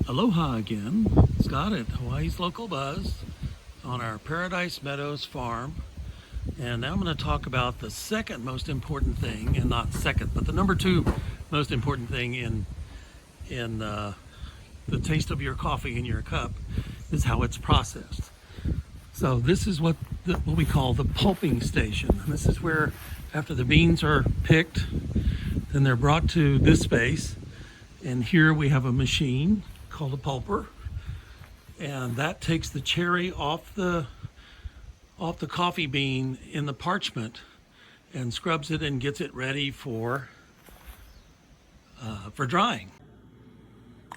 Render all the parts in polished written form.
Aloha again, Scott at Hawaii's Local Buzz on our Paradise Meadows farm. And now I'm going to talk about the second most important thing, and not second, but the number two most important thing in the taste of your coffee in your cup is how it's processed. So this is what we call the pulping station. And this is where, after the beans are picked, then they're brought to this space. And here we have a machine called a pulper, and that takes the cherry off the coffee bean in the parchment and scrubs it and gets it ready for drying.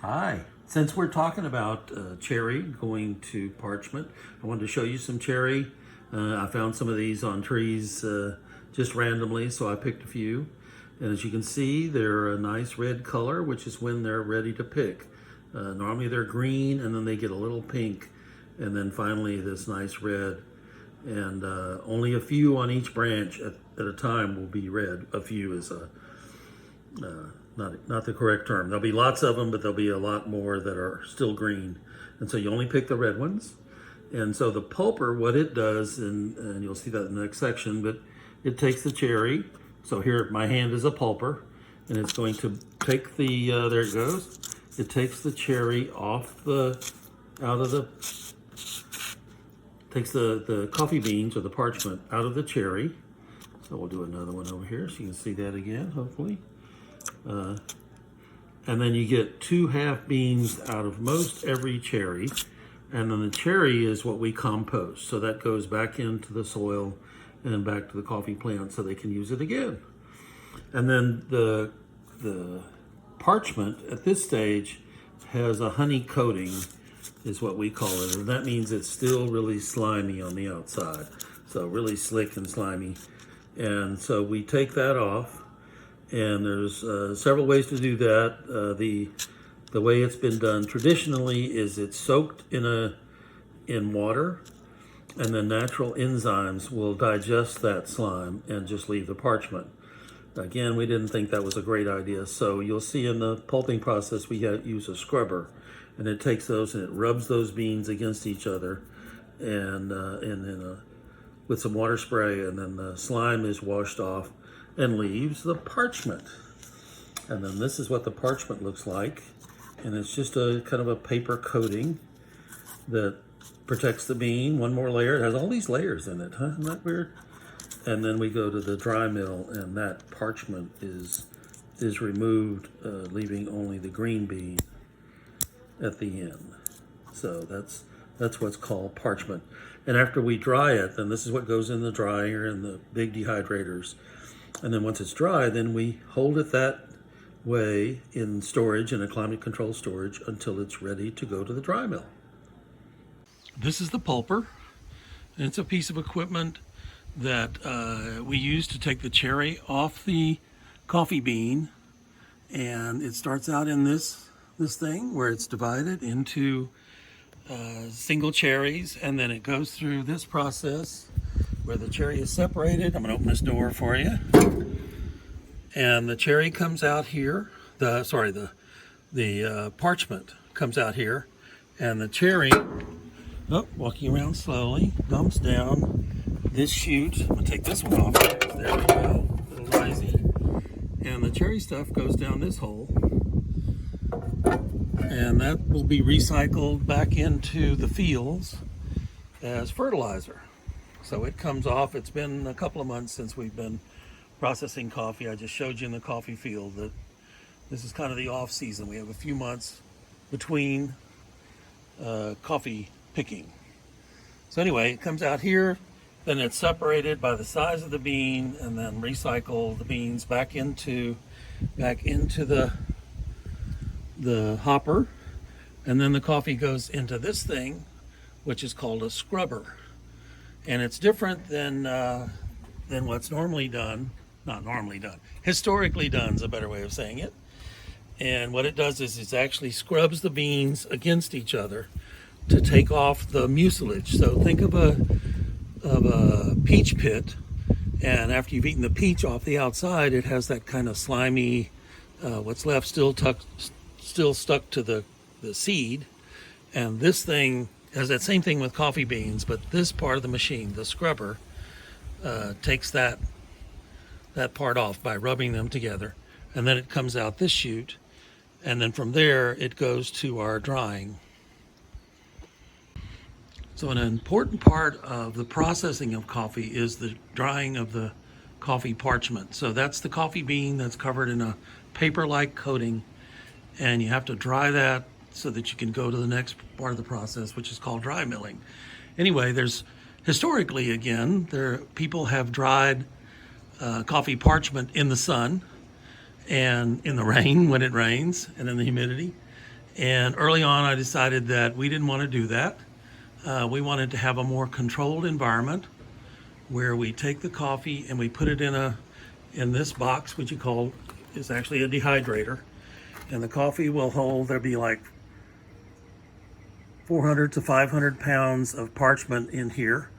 Hi, since we're talking about cherry going to parchment, I wanted to show you some cherry. I found some of these on trees just randomly, so I picked a few. And as you can see, they're a nice red color, which is when they're ready to pick. Normally they're green, and then they get a little pink, and then finally this nice red. And only a few on each branch at a time will be red. A few is not the correct term. There'll be lots of them, but there'll be a lot more that are still green. And so you only pick the red ones. And so the pulper, what it does, and you'll see that in the next section, but it takes the cherry. So here, my hand is a pulper, and it's going to take the, there it goes. It takes the cherry takes the coffee beans or the parchment out of the cherry. So we'll do another one over here so you can see that again, hopefully. And then you get 2 half beans out of most every cherry. And then the cherry is what we compost. So that goes back into the soil and back to the coffee plant so they can use it again. And then the parchment at this stage has a honey coating, is what we call it. And that means it's still really slimy on the outside. So really slick and slimy. And so we take that off, and there's several ways to do that. The way it's been done traditionally is it's soaked in water, and the natural enzymes will digest that slime and just leave the parchment. Again, we didn't think that was a great idea, so you'll see in the pulping process we use a scrubber, and it takes those and it rubs those beans against each other, and then with some water spray, and then the slime is washed off and leaves the parchment. And then this is what the parchment looks like, and it's just a kind of a paper coating that protects the bean. One more layer. It has all these layers in it, huh? Isn't that weird? And then we go to the dry mill, and that parchment is removed, leaving only the green bean at the end. So that's what's called parchment. And after we dry it, then this is what goes in the dryer and the big dehydrators. And then once it's dry, then we hold it that way in storage, in a climate controlled storage, until it's ready to go to the dry mill. This is the pulper, and it's a piece of equipment that we use to take the cherry off the coffee bean, and it starts out in this thing where it's divided into single cherries, and then it goes through this process where the cherry is separated. I'm going to open this door for you, and the cherry comes out here. The parchment comes out here, and the cherry, walking around slowly, dumps down this chute. I'm going to take this one off. There we go. A little noisy. And the cherry stuff goes down this hole. And that will be recycled back into the fields as fertilizer. So it comes off. It's been a couple of months since we've been processing coffee. I just showed you in the coffee field that this is kind of the off season. We have a few months between coffee picking. So anyway, it comes out here. Then it's separated by the size of the bean, and then recycle the beans back into the hopper, and then the coffee goes into this thing, which is called a scrubber. And it's different than what's normally done. Not normally done. Historically done is a better way of saying it. And what it does is it actually scrubs the beans against each other to take off the mucilage. So think of a peach pit, and after you've eaten the peach off the outside, it has that kind of slimy, what's left still stuck to the the seed. And this thing has that same thing with coffee beans, but this part of the machine, the scrubber, takes that part off by rubbing them together. And then it comes out this chute. And then from there, it goes to our drying. So an important part of the processing of coffee is the drying of the coffee parchment. So that's the coffee bean that's covered in a paper-like coating, and you have to dry that so that you can go to the next part of the process, which is called dry milling. Anyway, there's historically, again, people have dried coffee parchment in the sun and in the rain when it rains and in the humidity. And early on, I decided that we didn't want to do that. We wanted to have a more controlled environment where we take the coffee and we put it in this box, which is actually a dehydrator. And the coffee will hold, there'll be like 400 to 500 pounds of parchment in here,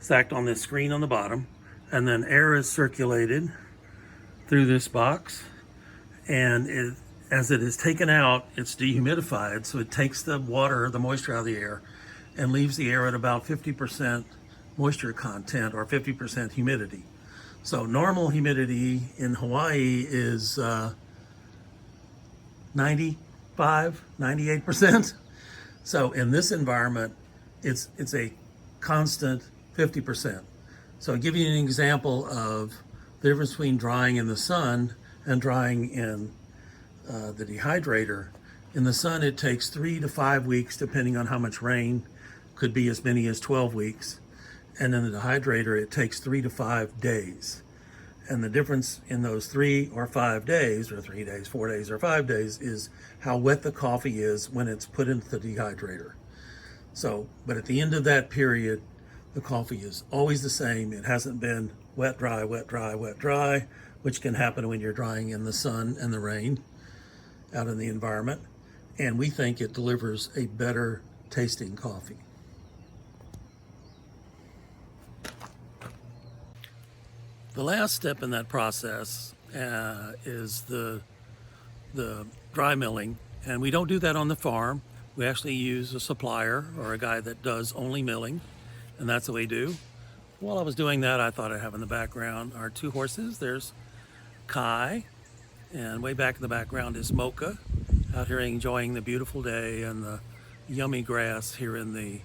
stacked on this screen on the bottom. And then air is circulated through this box. And as it is taken out, it's dehumidified. So it takes the water, the moisture out of the air, and leaves the air at about 50% moisture content or 50% humidity. So normal humidity in Hawaii is 95, 98%. So in this environment, it's a constant 50%. So I'll give you an example of the difference between drying in the sun and drying in the dehydrator. In the sun, it takes 3 to 5 weeks, depending on how much rain. Could be as many as 12 weeks. And in the dehydrator, it takes 3 to 5 days. And the difference in those 3 or 5 days, or 3 days, 4 days, or 5 days, is how wet the coffee is when it's put into the dehydrator. So, but at the end of that period, the coffee is always the same. It hasn't been wet, dry, wet, dry, wet, dry, which can happen when you're drying in the sun and the rain out in the environment. And we think it delivers a better tasting coffee. The last step in that process is the dry milling, and we don't do that on the farm. We actually use a supplier or a guy that does only milling, and that's what we do. While I was doing that, I thought I'd have in the background our 2 horses. There's Kai, and way back in the background is Mocha, out here enjoying the beautiful day and the yummy grass here in the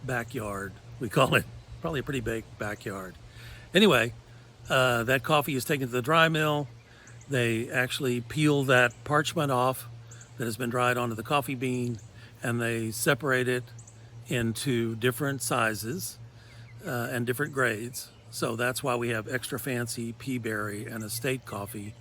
backyard. We call it probably a pretty big backyard. Anyway, that coffee is taken to the dry mill. They actually peel that parchment off that has been dried onto the coffee bean, and they separate it into different sizes and different grades. So that's why we have extra fancy pea berry and estate coffee,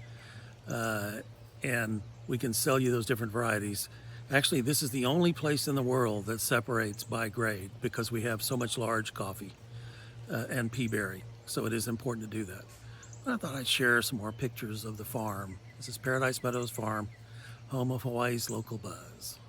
and we can sell you those different varieties. Actually, this is the only place in the world that separates by grade because we have so much large coffee and pea berry. So it is important to do that. I thought I'd share some more pictures of the farm. This is Paradise Meadows Farm, home of Hawaii's local buzz.